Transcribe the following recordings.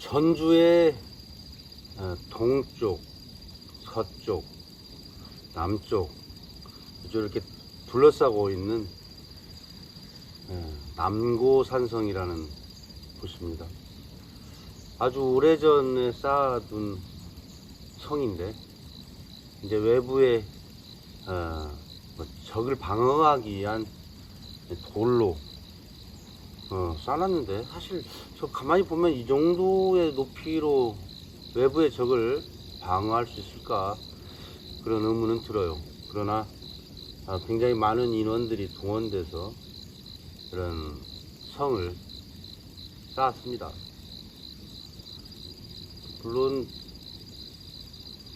전주의 동쪽, 서쪽, 남쪽 이렇게 둘러싸고 있는 남고산성이라는 곳입니다. 아주 오래전에 쌓아둔 성인데 이제 외부에 적을 방어하기 위한 돌로 쌓았는데, 사실 저 가만히 보면 이 정도의 높이로 외부의 적을 방어할 수 있을까 그런 의문은 들어요. 그러나 굉장히 많은 인원들이 동원돼서 그런 성을 쌓았습니다. 물론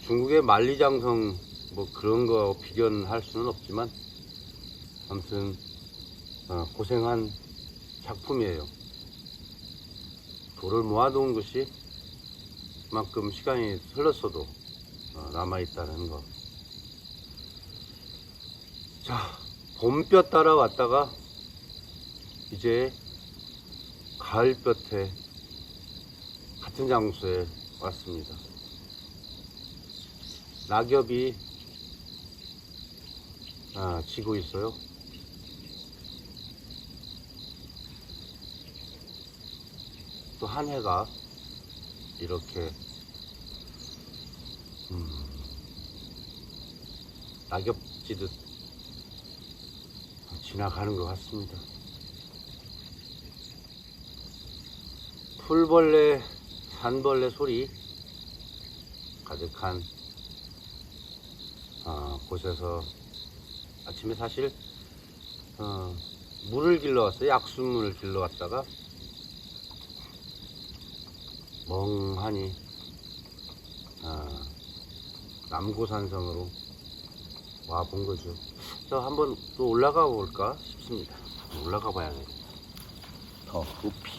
중국의 만리장성 뭐 그런 거 비교는 할 수는 없지만 아무튼 고생한 작품이에요. 돌을 모아놓은 것이 그만큼 시간이 흘렀어도 남아있다는 거. 자, 봄볕 따라왔다가 이제 가을볕에 같은 장소에 왔습니다. 낙엽이 지고 있어요. 또 한 해가 이렇게 낙엽 지듯 지나가는 것 같습니다. 풀벌레, 산벌레 소리 가득한 곳에서 아침에 사실 물을 길러 왔어요. 약수물을 길러 왔다가 멍하니 남고산성으로 와 본 거죠. 그래서 한번 또 올라가 볼까 싶습니다. 올라가 봐야겠네. 더 높이.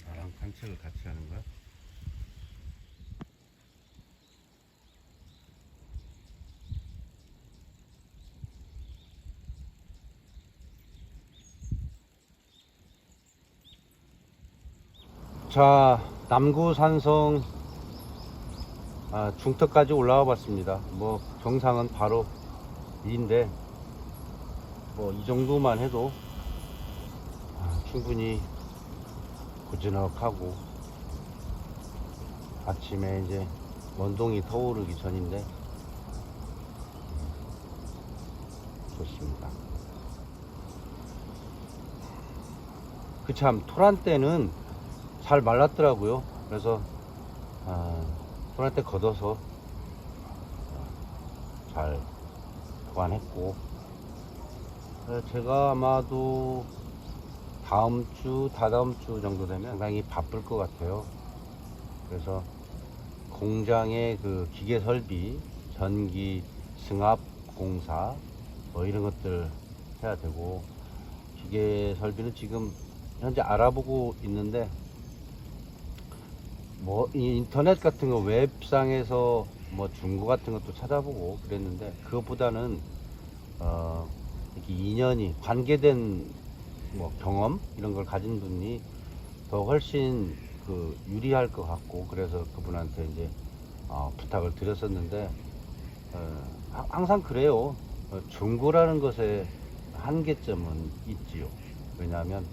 나랑 산책을 같이 하는 거야? 자, 남구산성 중턱까지 올라와 봤습니다. 뭐 정상은 바로 위인데 뭐 이 정도만 해도 충분히 고즈넉하고 아침에 이제 원동이 터오르기 전인데 좋습니다. 그 참 토란대는 잘 말랐더라고요. 그래서 토란대 걷어서 잘 보관했고, 제가 아마도 다음 주, 다다음 주 정도 되면 상당히 바쁠 것 같아요. 그래서 공장의 그 기계 설비, 전기 승합 공사 뭐 이런 것들 해야 되고, 기계 설비는 지금 현재 알아보고 있는데 뭐 인터넷 같은 거 웹상에서 뭐 중고 같은 것도 찾아보고 그랬는데, 그것보다는 이렇게 인연이 관계된 뭐 경험 이런 걸 가진 분이 더 훨씬 그 유리할 것 같고, 그래서 그분한테 이제 부탁을 드렸었는데 항상 그래요. 중고라는 것에 한계점은 있지요. 왜냐하면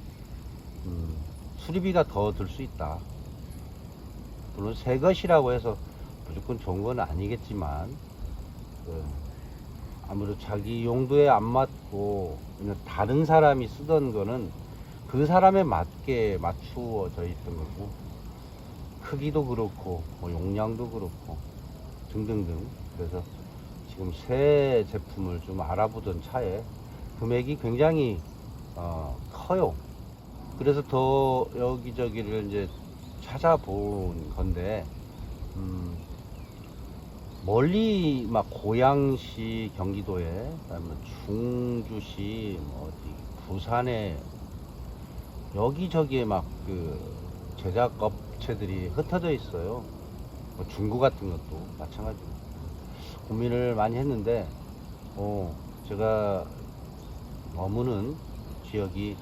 수리비가 더 들 수 있다. 물론 새 것이라고 해서 무조건 좋은 건 아니겠지만 아무래도 자기 용도에 안 맞고 다른 사람이 쓰던 거는 그 사람에 맞게 맞추어져 있던 거고, 크기도 그렇고 뭐 용량도 그렇고 등등등. 그래서 지금 새 제품을 좀 알아보던 차에 금액이 굉장히 커요. 그래서 더 여기저기를 이제 찾아본 건데, 멀리 막 고양시 경기도에, 그다음에 충주시, 뭐 어디 부산에 여기저기에 막 그 제작 업체들이 흩어져 있어요. 뭐 중고 같은 것도 마찬가지고 고민을 많이 했는데 제가 머무는 지역이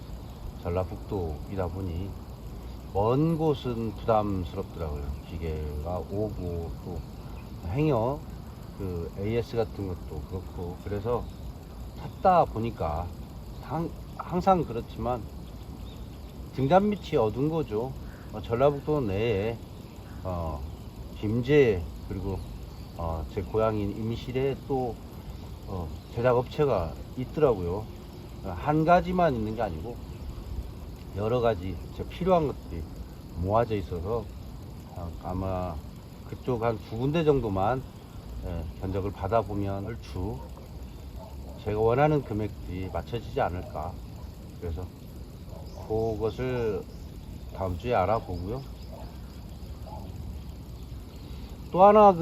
전라북도이다 보니 먼 곳은 부담스럽더라고요. 기계가 오고 또 행여 그 AS 같은 것도 그렇고 그래서 찾다 보니까 항상 그렇지만 등잔 밑이 어두운 거죠. 전라북도 내에 김제 그리고 제 고향인 임실에 또 제작업체가 있더라고요. 한 가지만 있는 게 아니고 여러 가지 필요한 것들이 모아져 있어서 아마 그쪽 한 두 군데 정도만 견적을 받아보면 얼추 제가 원하는 금액들이 맞춰지지 않을까. 그래서 그것을 다음 주에 알아보고요. 또 하나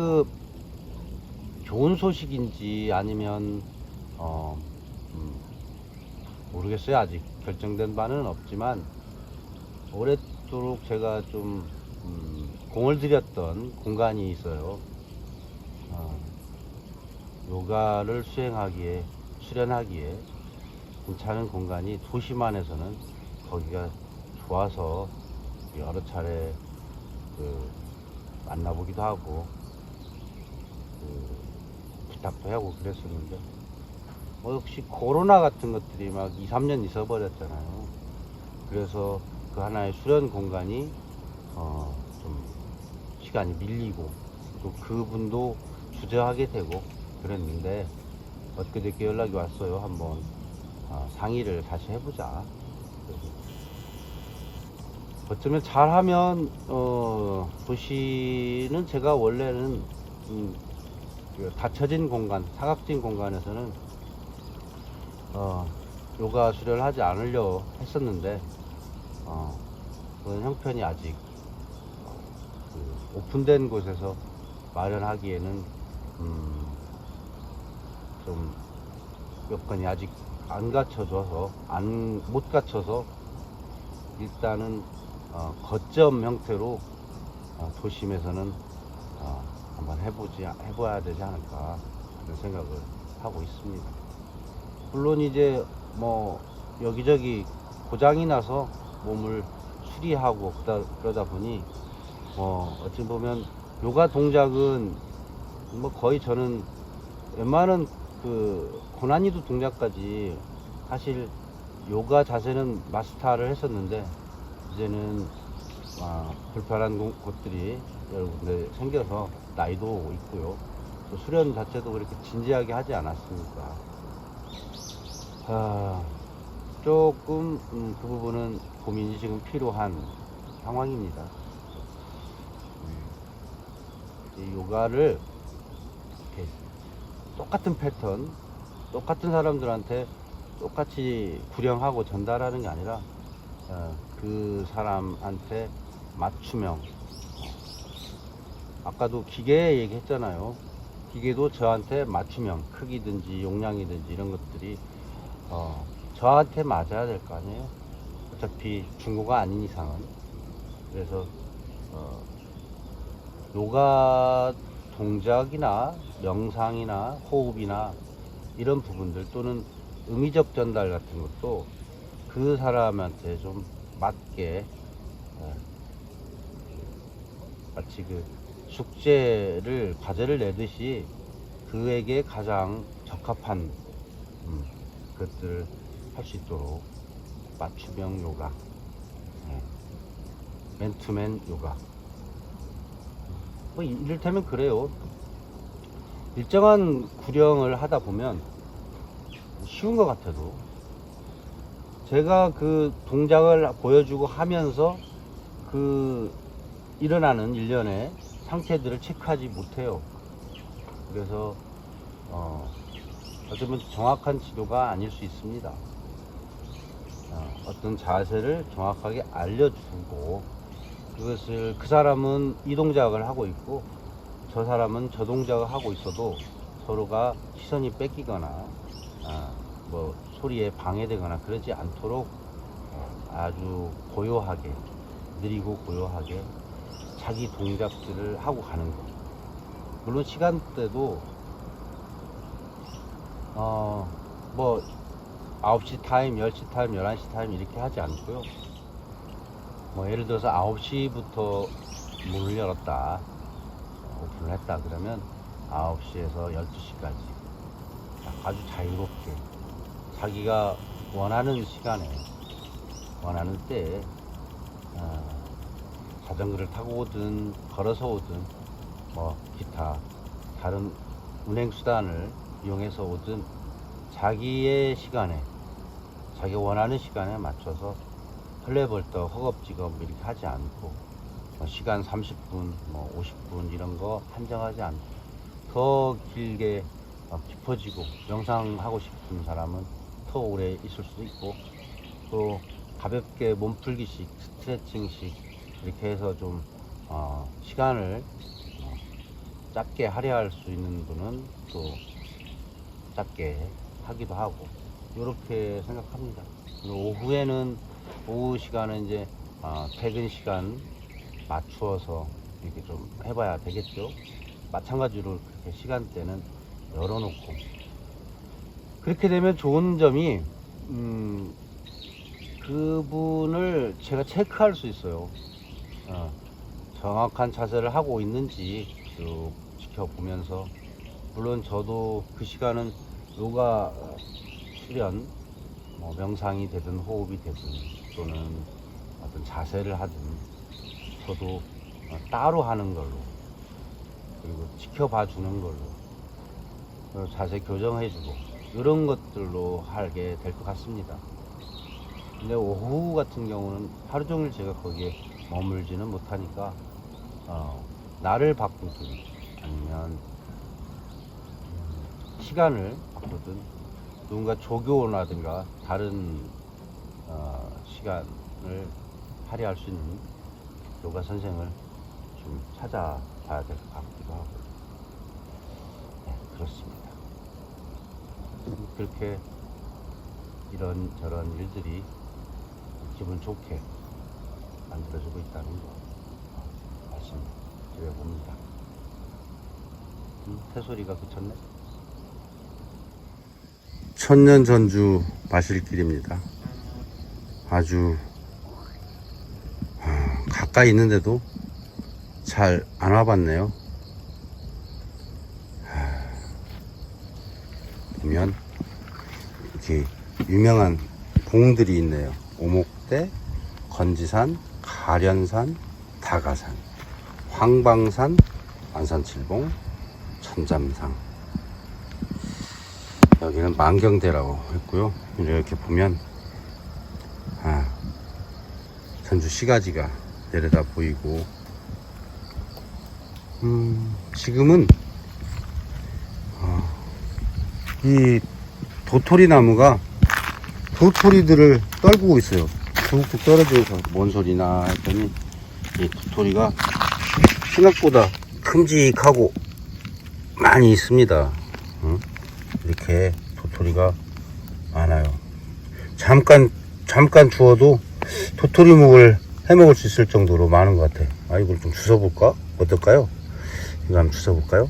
좋은 소식인지 아니면 모르겠어요. 아직 결정된 바는 없지만 오랫도록 제가 좀 공을 들였던 공간이 있어요. 요가를 수련하기에 괜찮은 공간이 도시만에서는 거기가 좋아서 여러 차례 만나보기도 하고 부탁도 하고 그랬었는데 역시 코로나 같은 것들이 막 2, 3년 있어버렸잖아요. 그래서 그 하나의 수련 공간이 좀 시간이 밀리고 또 그분도 주저하게 되고 그랬는데 엊그저께 연락이 왔어요. 한번 상의를 다시 해보자. 어쩌면 잘하면 도시는 제가 원래는 닫혀진 공간, 사각진 공간에서는 요가 수련을 하지 않으려 했었는데 그런 형편이 아직 오픈된 곳에서 마련하기에는 좀 여건이 아직 못 갖춰서 일단은 거점 형태로 도심에서는 한번 해봐야 되지 않을까 하는 생각을 하고 있습니다. 물론 이제 뭐 여기저기 고장이 나서 몸을 수리하고 그러다 보니 어찌 보면 요가 동작은 뭐 거의 저는 웬만한 고난이도 동작까지 사실 요가 자세는 마스터를 했었는데 이제는 불편한 곳들이 여러 군데 생겨서 나이도 있고요. 또 수련 자체도 그렇게 진지하게 하지 않았으니까 조금 그 부분은 고민이 지금 필요한 상황입니다. 이 요가를 이렇게 똑같은 패턴, 똑같은 사람들한테 똑같이 구령하고 전달하는 게 아니라 그 사람한테 맞춤형. 아까도 기계 얘기했잖아요. 기계도 저한테 맞춤형, 크기든지 용량이든지 이런 것들이 저한테 맞아야 될 거 아니에요. 어차피 중고가 아닌 이상은. 그래서 요가 동작이나 명상이나 호흡이나 이런 부분들 또는 의미적 전달 같은 것도 그 사람한테 좀 맞게 마치 과제를 내듯이 그에게 가장 적합한 것들을 할 수 있도록 맞춤형 요가, 맨투맨 요가. 뭐 이를테면 그래요. 일정한 구령을 하다 보면 쉬운 것 같아도 제가 그 동작을 보여주고 하면서 일어나는 일련의 상태들을 체크하지 못해요. 그래서 어쩌면 정확한 지도가 아닐 수 있습니다. 어떤 자세를 정확하게 알려주고 그것을 그 사람은 이 동작을 하고 있고 저 사람은 저 동작을 하고 있어도 서로가 시선이 뺏기거나 뭐 소리에 방해되거나 그러지 않도록 아주 고요하게 느리고 고요하게 자기 동작들을 하고 가는 거. 물론 시간대도 뭐 9시 타임, 10시 타임, 11시 타임 이렇게 하지 않고요. 뭐 예를 들어서 9시부터 문을 열었다, 오픈을 했다 그러면 9시에서 12시까지 아주 자유롭게 자기가 원하는 시간에 원하는 때에 자전거를 타고 오든 걸어서 오든 뭐 기타 다른 운행수단을 이용해서 오든 자기의 시간에 자기 원하는 시간에 맞춰서 헐레벌떡 허겁지겁 이렇게 하지 않고 뭐 시간 30분 뭐 50분 이런 거 한정하지 않고 더 길게 깊어지고 명상하고 싶은 사람은 더 오래 있을 수도 있고 또 가볍게 몸풀기식 스트레칭식 이렇게 해서 좀 시간을 짧게 할애할 수 있는 분은 또 짧게 하기도 하고 이렇게 생각합니다. 오후에는 오후 시간은 이제 퇴근 시간 맞추어서 이렇게 좀 해봐야 되겠죠. 마찬가지로 그렇게 시간대는 열어놓고 그렇게 되면 좋은 점이 그분을 제가 체크할 수 있어요. 정확한 자세를 하고 있는지 쭉 지켜보면서 물론 저도 그 시간은 요가 수련 뭐 명상이 되든 호흡이 되든 또는 어떤 자세를 하든 저도 따로 하는 걸로 그리고 지켜봐 주는 걸로 자세 교정해주고 이런 것들로 하게 될 것 같습니다. 근데 오후 같은 경우는 하루 종일 제가 거기에 머물지는 못하니까 날을 바꾸든 아니면 시간을 바꾸든 누군가 조교라든가 다른 시간을 할애할 수 있는 요가 선생을 좀 찾아봐야 될 것 같기도 하고 네, 그렇습니다. 그렇게 이런저런 일들이 기분 좋게 만들어지고 있다는 거 말씀드려봅니다. 새소리가 그쳤네. 천년 전주 마실길입니다. 아주 가까이 있는데도 잘 안 와봤네요. 보면 이렇게 유명한 봉들이 있네요. 오목대, 건지산, 가련산, 다가산, 황방산, 안산칠봉, 천잠상. 여기는 만경대라고 했고요. 이렇게 보면 전주 시가지가 내려다 보이고 지금은 이 도토리 나무가 도토리들을 떨구고 있어요. 툭툭 떨어져서 뭔 소리나 했더니 이 도토리가 생각보다 큼직하고 많이 있습니다. 이렇게 도토리가 많아요. 잠깐 주워도 도토리묵을 해먹을 수 있을 정도로 많은 것 같아요. 이걸 좀 주워볼까? 어떨까요? 이거 한번 주워볼까요?